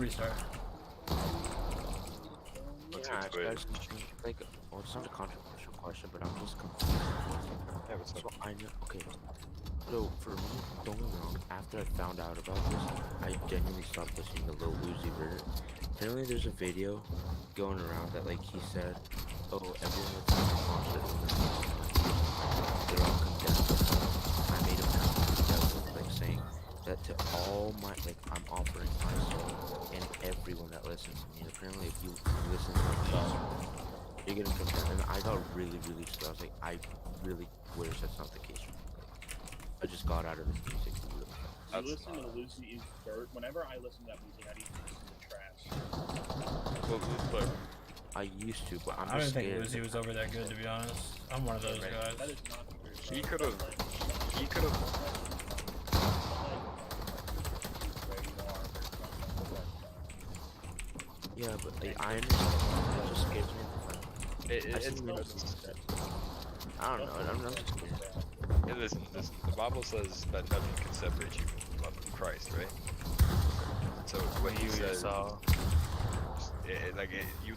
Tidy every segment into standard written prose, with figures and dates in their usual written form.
restart. What's Yeah, your actually, Twitch? like, well, it's not a controversial question, but I'm just confused. Yeah, what's So up? I know, okay. So for me, don't get me wrong. After I found out about this, I genuinely stopped listening to Lil Uzi Vert. Apparently, there's a video going around that like he said, "Oh, everyone that's in the concert with him, they're all condemned to hell. I made a pact with the devil," like saying that to all my I'm offering my soul and everyone that listens to me. And apparently, if you listen to my song, you're getting condemned. And I got really, really scared. I was like, I really wish that's not the case. I just got out of this music really fast. You That's listen to not. Lucy is Dirt. Whenever I listen to that music, I need to listen to trash. Well, but I used to, but I'm I don't just think scared. Uzi was over that good, to be honest. I'm one of those Right. That guys. is not true. He bro. could've- Like, he could have. Yeah, but like, I understand. It just scares me. I It's see I don't know. I'm just scared. Hey, listen. The Bible says that nothing can separate you from the love of Christ, right? So when he says,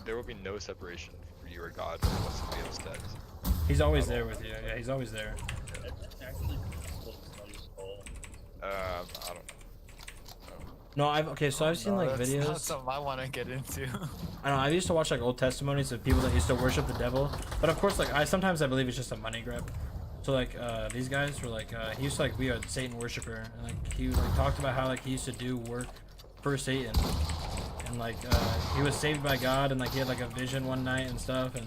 there will be no separation for you or God from what somebody else does. He's always there with you. Yeah, he's always there. It's actually possible to smell your soul. I don't know. No, I've seen like that's videos. not something I want to get into. I don't know. I used to watch like old testimonies of people that used to worship the devil, but of course, like sometimes I believe it's just a money grab. So like these guys were like he used to like be a Satan worshiper, and like he like talked about how like he used to do work for Satan, and like he was saved by God, and like he had like a vision one night and stuff, and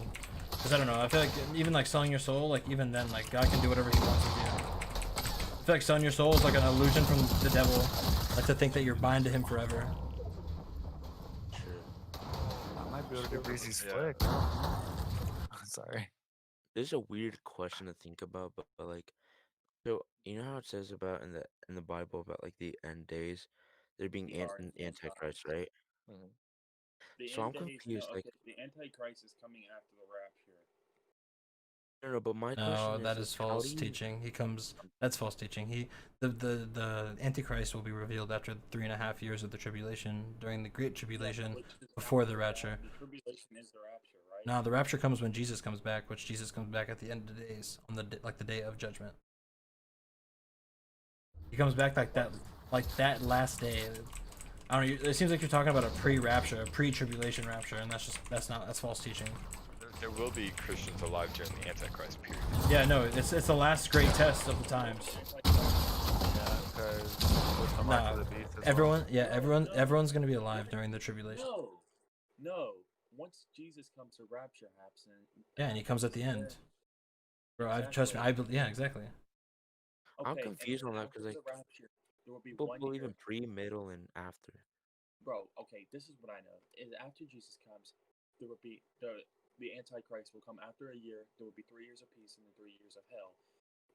because I don't know, I feel like even like selling your soul, like even then like God can do whatever He wants with you. I feel like selling your soul is like an illusion from the devil, like to think that you're bind to him forever. True. I might be able to do Breezy's Yeah. flick. Sorry. This is a weird question to think about, but like, so you know how it says about in the Bible about like the end days, there being antichrist, right? Mhm. The So end I'm days, confused. no, Like, okay, the Antichrist is coming after the rapture. no, but my No, question that is, is like, how false do you? teaching. That's false teaching. The Antichrist will be revealed after 3.5 years of the tribulation, during the Great Tribulation, Which is before after the rapture. The tribulation is the rapture, right? No, the rapture comes when Jesus comes back, which Jesus comes back at the end of the days, on the day of judgment. He comes back like that last day. I don't know. It seems like you're talking about a pre-rapture, a pre-tribulation rapture, and that's false teaching. There will be Christians alive during the Antichrist period. Yeah, no, it's the last great test of the times. Yeah, because with the mark Nah, of the beast as everyone's gonna be alive during the tribulation. No. Once Jesus comes, the rapture happens. Yeah, and he comes at the end. Bro, trust me. Yeah, exactly. I'm Okay, confused and on that after because like the rapture, there will be people one believe year. in pre, middle, and after. Bro, okay, this is what I know. Is after Jesus comes, there will be the Antichrist will come after a year. There will be 3 years of peace and then 3 years of hell.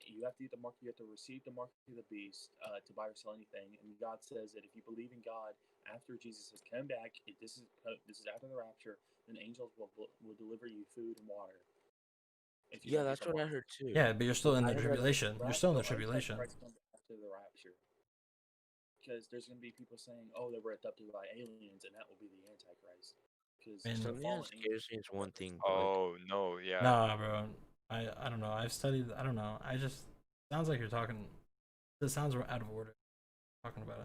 You have to eat the mark. You have to receive the mark of the beast to buy or sell anything. And God says that if you believe in God after Jesus has come back, this is after the rapture, then angels will deliver you food and water. If you Yeah, don't eat that's the what I mark. heard too. Yeah, but you're still in the I heard that. tribulation. You're still in the tribulation. Antichrist comes after the rapture. Because there's going to be people saying, "Oh, they were abducted by aliens," and that will be the Antichrist. Because Man, Something that scares me is one thing, but like, Oh no, yeah. nah, bro. I don't know. I've studied. I don't know. I just sounds like you're talking. This sounds out of order. Talking about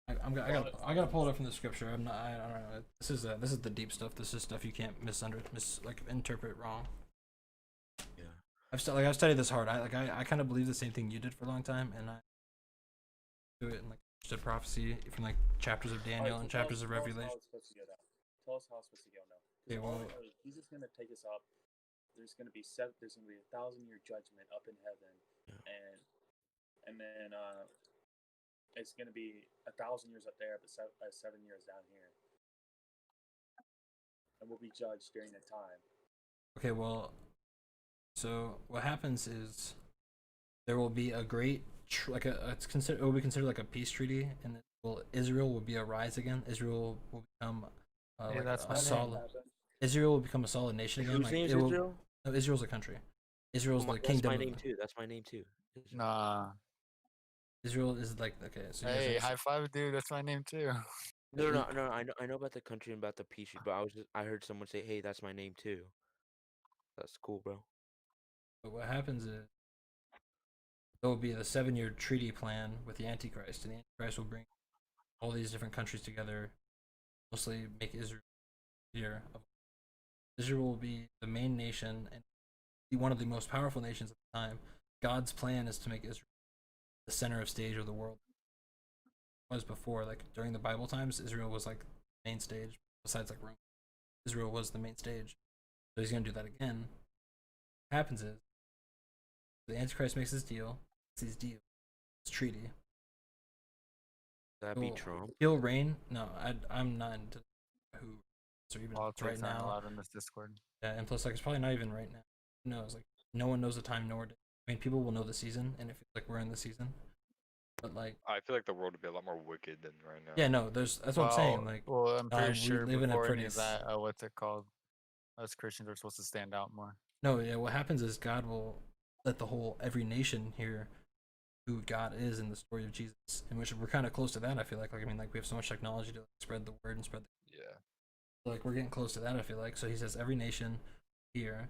it. I gotta pull it up from the scripture. I'm not. I don't know. This is the deep stuff. This is stuff you can't interpret wrong. yeah. I've studied this hard. I kind of believe the same thing you did for a long time, and I do it in like the prophecy from like chapters of Daniel and chapters of Revelation. Tell us how it's supposed to go now. Okay, well, He's just going to take us up. There's going to be 1,000-year judgment up in heaven, Yeah. and then it's going to be 1,000 years up there, but 7 years down here, and we'll be judged during that time. okay, well, so what happens is there will be a great it will be considered like a peace treaty, and Israel will be a rise again. Israel will become Hey, that's my a name. solid. Israel will become a solid nation again. Whose Like name's it will, Israel? no, Israel's a country. Israel's the That's kingdom. my name too. That's my name too. Israel. Nah. Israel is like okay. So Hey, high five, dude. That's my name too. No. I know about the country and about the species, but I heard someone say, "Hey, that's my name too." That's cool, bro. But what happens is there will be the 7-year treaty plan with the Antichrist, and the Antichrist will bring all these different countries together, mostly make Israel here. Israel will be the main nation and be one of the most powerful nations at the time. God's plan is to make Israel the center of stage of the world. It was before, like during the Bible times, Israel was like the main stage. Besides like Rome, Israel was the main stage. So he's gonna do that again. What happens is the Antichrist makes this deal, this treaty. That'd be Trump. He'll reign. No, I'm not into who or even Politics right aren't now. allowed in this Discord. Yeah, and plus like it's probably not even right now. Who knows? Like no one knows the time nor day. I mean, people will know the season, and it feels like we're in the season. But like, I feel like the world would be a lot more wicked than right now. yeah, no, that's what I'm saying. Like, well, I'm pretty we sure live in a before pretty any of that, what's it called? Us Christians are supposed to stand out more. no, yeah. What happens is God will let every nation hear who God is in the story of Jesus, in which we're kind of close to that. I feel like I mean, like we have so much technology to spread the word and spread the Yeah. like we're getting close to that. I feel like so he says every nation here.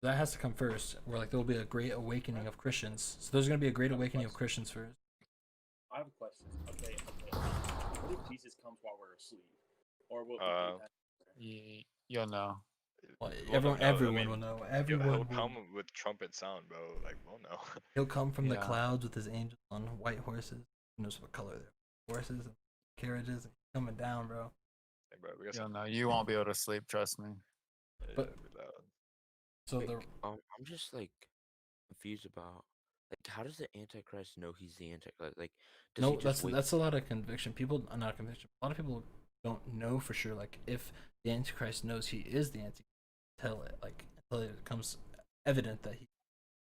That has to come first. Where like there will be a great awakening of Christians. So there's gonna be a great awakening of Christians first. I have a question. Okay. What if Jesus comes while we're asleep, or what? You'll know. Well, Well, everyone I mean, will know. He'll Everyone will. come with trumpet sound, bro. Like, we'll know. He'll come from the Yeah. clouds with his angels on white horses. Who knows what color they're? Horses and carriages coming down, bro. Hey, bro, we got You'll some. know. You won't be able to sleep. Trust me. Yeah, but- it'll be loud. So Wait, the I'm just like confused about like how does the Antichrist know he's the Antichrist? Like, does no, he just wait? that's a lot of conviction. People, not conviction. A lot of people don't know for sure. Like if the Antichrist knows he is the Antichrist, tell it like until it becomes evident that he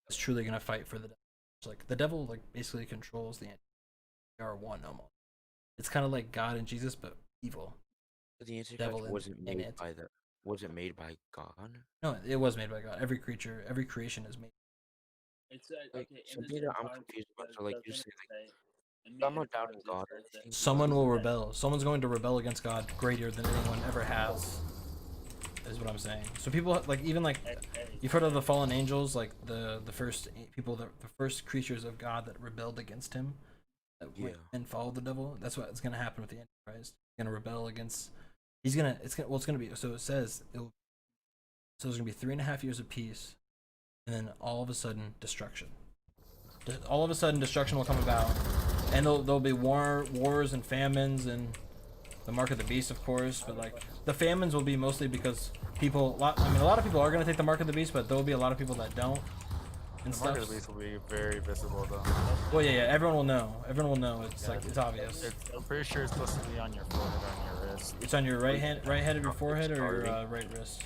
is truly gonna fight for the devil. It's like the devil, like basically controls the Antichrist. They are one almost. It's kind of like God and Jesus, but evil. The Antichrist devil and- wasn't and made anti- by the wasn't made by God. No, it was made by God. Every creature, every creation is made. It's Like okay. in something this that I'm time, confused about. does- So like you doesn't say, it like say- in the I'm not end doubting times, it God or says that anything. Someone will that- rebel. Someone's going to rebel against God greater than anyone ever has. Is what I'm saying. So people like even like Hey, you've heard of the fallen angels, like the first people the first creatures of God that rebelled against him, that went Yeah. and followed the devil. That's what's gonna happen with the Antichrist. He's gonna rebel against. It's gonna be. So it says so there's gonna be 3.5 years of peace, and then all of a sudden destruction. All of a sudden destruction will come about, and there'll be wars and famines and the mark of the beast, of course. But like the famines will be mostly because a lot of people are gonna take the mark of the beast, but there'll be a lot of people that don't and The mark stuff. of the beast will be very visible though. Well, yeah, everyone will know. Everyone will know. It's Yeah. like it's obvious. I'm pretty sure it's supposed to be on your forehead, on your wrist. It's on your right head of your forehead, or your right wrist.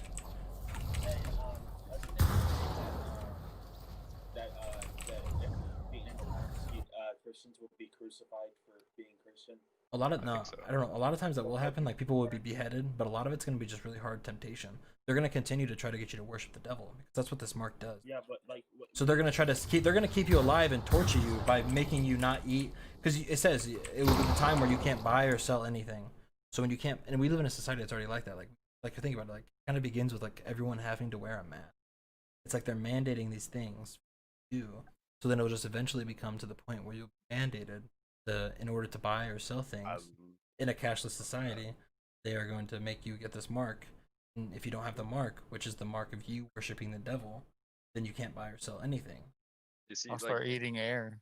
that Christians will be crucified for being Christian. A lot of I no, think so. I don't know. A lot of times that will happen. Like people will be beheaded, but a lot of it's gonna be just really hard temptation. They're gonna continue to try to get you to worship the devil because that's what this mark does. Yeah, but like, So they're gonna try to keep. They're gonna keep you alive and torture you by making you not eat. Because it says it will be the time where you can't buy or sell anything. So when you can't, and we live in a society that's already like that. Like you think about it, like it kind of begins with like everyone having to wear a mask. It's like they're mandating these things for you. So then it'll just eventually become to the point where you'll be mandated in order to buy or sell things in a cashless society. They are going to make you get this mark. And if you don't have the mark, which is the mark of you worshiping the devil, then you can't buy or sell anything. You see, I'll like, start eating air.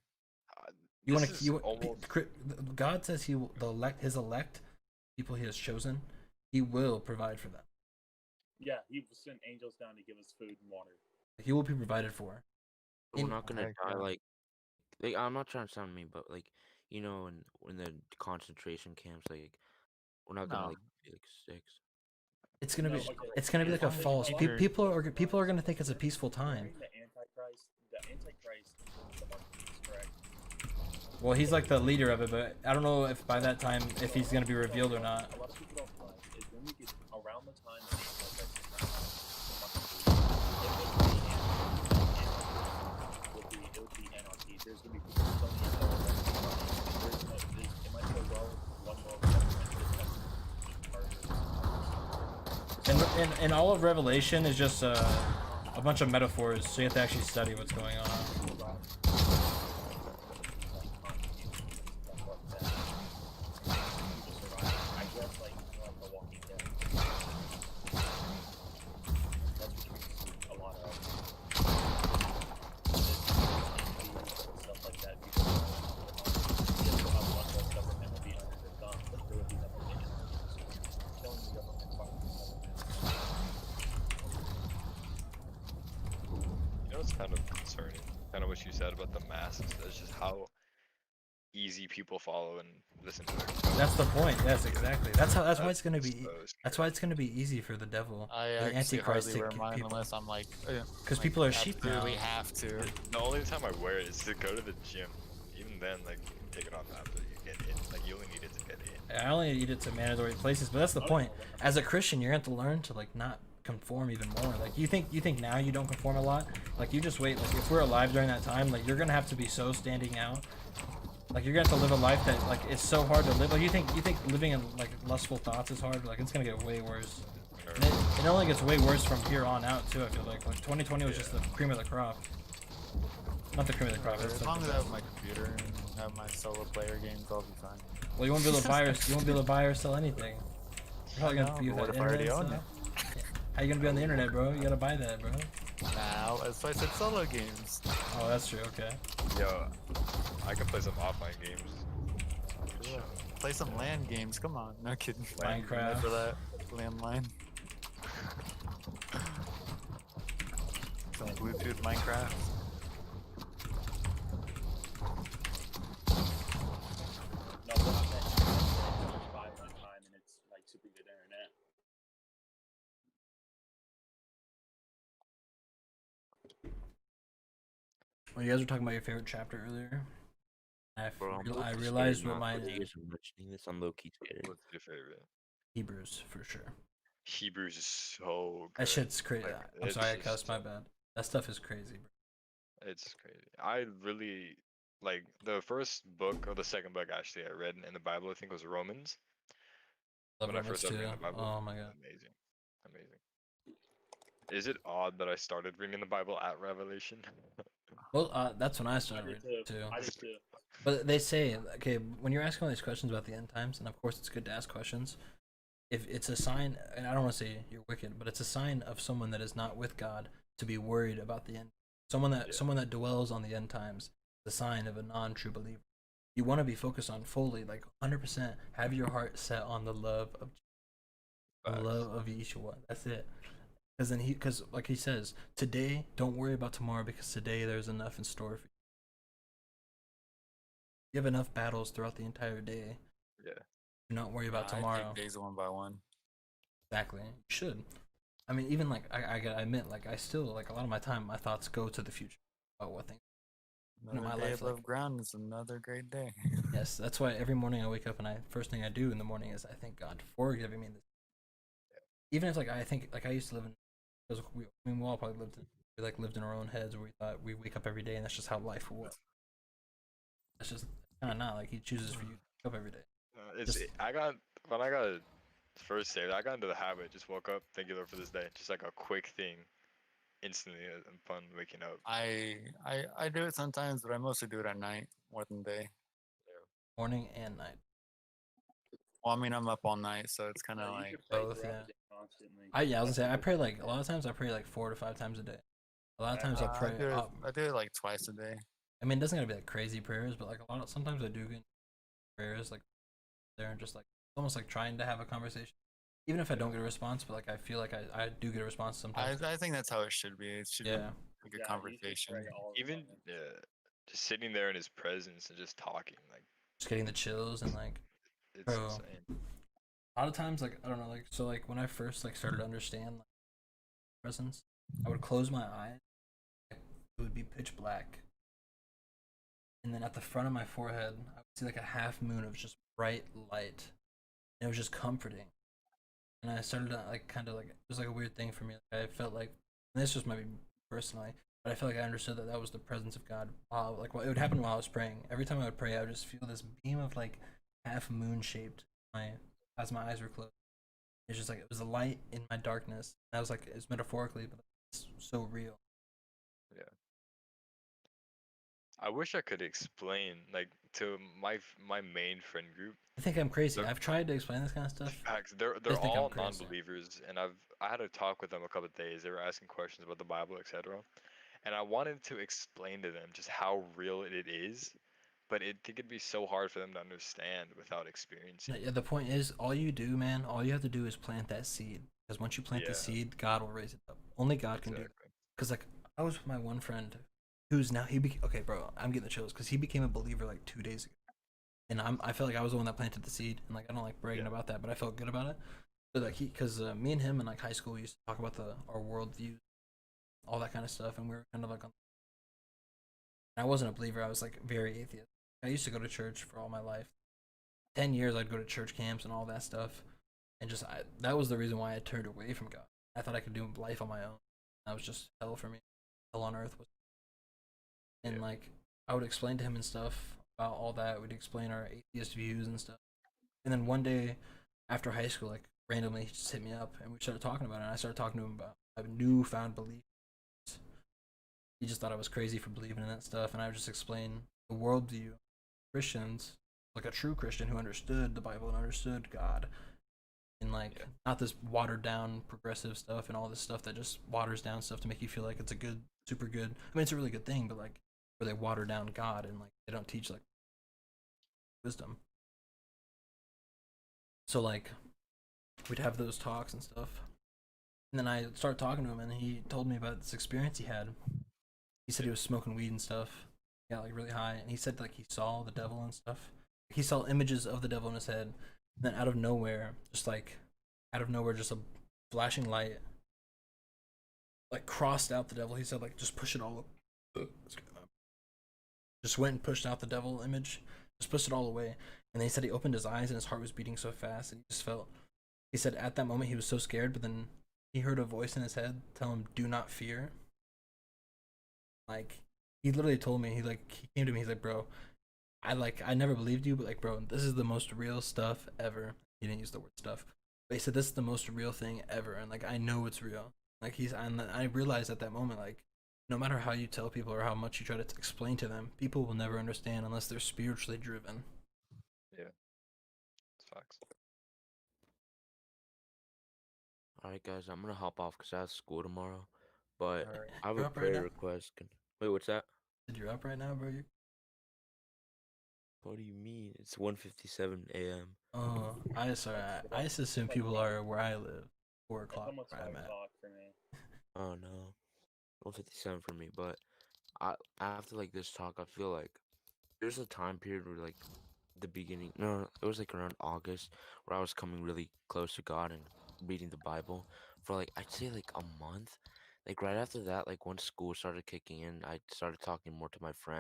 You want this to? is almost God says he will his elect people he has chosen. He will provide for them. yeah, he will send angels down to give us food and water. He will be provided for. we're not gonna Heck die yeah. like I'm not trying to sound mean, but like in the concentration camps, like we're not gonna No. like be like six. It's gonna No, be. okay. It's gonna be like a As long as false. you Pe- keep people are gonna think it's a peaceful time. During the Antichrist is the mark of the beast, correct? Well, he's like the leader of it, but I don't know if by that time if he's gonna be revealed or not. A lot of people don't realize is when we get around the time that the Antichrist is it would be anarchy. There's gonna be people who don't even know what it might be a well-run world government. And all of Revelation is just a bunch of metaphors, so you have to actually study what's going on. I guess like The Walking Dead. That's what you see a lot of. Stuff like that. Because a lot of that government will be under their thumb, but there will be never any killing the government, fighting the government. You know what's kind of concerning? Kind of what you said about the masses. That's just how easy people follow and listen to their. That's the point. Yes, exactly. That's why it's gonna be. so That's why it's gonna be easy for the devil, I the actually Antichrist, hardly to wear get mine people. unless I'm like, Because people are sheep now. We have to. The only time I wear it is to go to the gym. Even then, like, you can take it off after you get in. Like, you only need it to get in. I only eat it to mandatory places, but that's the point. As a Christian, you're gonna have to learn to like not conform even more. Like you think now you don't conform a lot. Like you just wait. Like if we're alive during that time, like you're gonna have to be so standing out. Like you're gonna have to live a life that like it's so hard to live. Like you think living in like lustful thoughts is hard. Like it's gonna get way worse. And it only gets way worse from here on out too. I feel like 2020 was just the cream of the crop. Not the cream of the crop. It's As like long as the I best. have my computer and have my solo player games, I'll be fine. Well, you won't be able to buy or buy or sell anything. You're probably I gonna know, be but with what that if I already internet own stuff. How you gonna be on the internet, bro? You gotta buy that, bro. Now, that's why I said solo games. Oh, that's true. Okay. Yo, I can play some offline games. Yeah. Play some LAN games. Come on, no kidding. Minecraft. For that landline. Some Bluetooth Minecraft. No, but I bet you can buy one time and it's like super good internet. Well, you guys were talking about your favorite chapter earlier. Bro, I'm I low-key realized scared what now. my You guys are mentioning this. I'm low key scared. What's your favorite? Hebrews for sure. Hebrews is so good. That shit's crazy. Like, I'm it's sorry, I just- cussed. My bad. That stuff is crazy, bro. It's crazy. I really like the first book or the second book actually I read in the Bible. I think was Romans. Love When I Romans first started too. reading the Bible. Oh my god. Amazing, amazing. Is it odd that I started reading the Bible at Revelation? Well, that's when I I started did reading too. too. I did too. But they say, okay, when you're asking all these questions about the end times, and of course it's good to ask questions, if it's a sign, and I don't want to say you're wicked, but it's a sign of someone that is not with God to be worried about the end. Someone that dwells on the end times, the sign of a non-true believer. You want to be focused on fully, like 100%. Have your heart set on the love of Yeshua. That's it. Because like he says, today don't worry about tomorrow because today there's enough in store for you. You have enough battles throughout the entire day. Yeah. Do not worry about I tomorrow. take days one by one. Exactly. You should. I mean, even like I gotta admit, like I still like a lot of my time, my thoughts go to the future about what things. Another my day life, above like- ground is another great day. Yes, that's why every morning I wake up and first thing I do in the morning is I thank God for giving me this. Even if like I think like I used to live in, because we all probably lived in our own heads where we thought we wake up every day and that's just how life was. That's just kind of not like He chooses for you to wake up every day. When I got first saved, I got into the habit. Just woke up, thank you Lord for this day. Just like a quick thing, instantly and fun waking up. I do it sometimes, but I mostly do it at night more than day. Morning and night. Well, I mean, I'm up all night, so it's kind of You like should pray both, throughout yeah. the day constantly. I was gonna say I pray like a lot of times I pray like 4 to 5 times a day. A lot of times I'll pray. I do it like twice a day. I mean, it doesn't gotta be like crazy prayers, but like sometimes I do get prayers like there and just like almost like trying to have a conversation, even if I don't get a response. But like I feel like I do get a response sometimes. I think that's how it should be. It should be Yeah, like a Yeah, you should conversation. pray all the Even time. just sitting there in His presence and just talking, like just getting the chills and like it's Bro. insane. a lot of times like I don't know like so like when I first like started to understand like presence, I would close my eyes, it would be pitch black, and then at the front of my forehead I would see like a half moon of just bright light, and it was just comforting. And I started to like kind of like it was like a weird thing for me. Like, I felt like, and this just might be personally, but I felt like I understood that that was the presence of God. Wow, like it would happen while I was praying. Every time I would pray, I would just feel this beam of like half moon shaped my as my eyes were closed. It's just like it was a light in my darkness. That was like it's metaphorically, but it's so real. I wish I could explain like to my main friend group. I think I'm crazy. They're- I've tried to explain this kind of stuff. Facts. They're think I'm all crazy. non-believers, and I had a talk with them a couple of days. They were asking questions about the Bible, etc. And I wanted to explain to them just how real it is, but I think it'd be so hard for them to understand without experiencing. Yeah, the point is, all you do, man, all you have to do is plant that seed. Because once you plant the Yeah. seed, God will raise it up. Only God can do it. Exactly. Because like I was with my one friend, who's now okay, bro. I'm getting the chills because he became a believer like 2 days ago, and I felt like I was the one that planted the seed, and like I don't like bragging Yeah. about that, but I felt good about it. But like because me and him in like high school, we used to talk about our worldview, all that kind of stuff, and we were kind of like on. I wasn't a believer. I was like very atheist. I used to go to church for all my life. 10 years, I'd go to church camps and all that stuff, and that was the reason why I turned away from God. I thought I could do life on my own. That was just hell for me. Hell on earth was. And Yeah. like I would explain to him and stuff about all that. We'd explain our atheist views and stuff. And then one day after high school, like randomly, he just hit me up and we started talking about it. And I started talking to him about my newfound belief. He just thought I was crazy for believing in that stuff, and I would just explain the worldview. Christians, like a true Christian who understood the Bible and understood God, and like Yeah. not this watered down progressive stuff and all this stuff that just waters down stuff to make you feel like it's a good, super good. I mean, it's a really good thing, but like where they water down God and like they don't teach like wisdom. So like we'd have those talks and stuff, and then I started talking to him, and he told me about this experience he had. He said he was smoking weed and stuff. He got like really high, and he said like he saw the devil and stuff. He saw images of the devil in his head. And then out of nowhere, just a flashing light, like crossed out the devil. He said like just push it all. Just went and pushed out the devil image. Just pushed it all away. And then he said he opened his eyes and his heart was beating so fast, and he just felt. He said at that moment he was so scared, but then he heard a voice in his head tell him, "Do not fear." Like he literally told me, he came to me, he's like, "Bro, I never believed you, but like, bro, this is the most real stuff ever." He didn't use the word stuff, but he said this is the most real thing ever, and like I know it's real. Like and I realized at that moment, like no matter how you tell people or how much you try to explain to them, people will never understand unless they're spiritually driven. It's facts. Alright, guys, I'm gonna hop off because I have school tomorrow. But Alright. I have You're a up right prayer now? request. Wait, what's that? Did you're up right now, bro? What do you mean? It's 1:57 a.m. Oh, I just assume people are where I live, 4 o'clock It's almost where 5 I'm at. o'clock for me. Oh no, 1:57 for me. But after like this talk, I feel like there's a time period where like the beginning. No, it was like around August where I was coming really close to God and reading the Bible for like I'd say like a month. Like right after that, like once school started kicking in, I started talking more to my friends.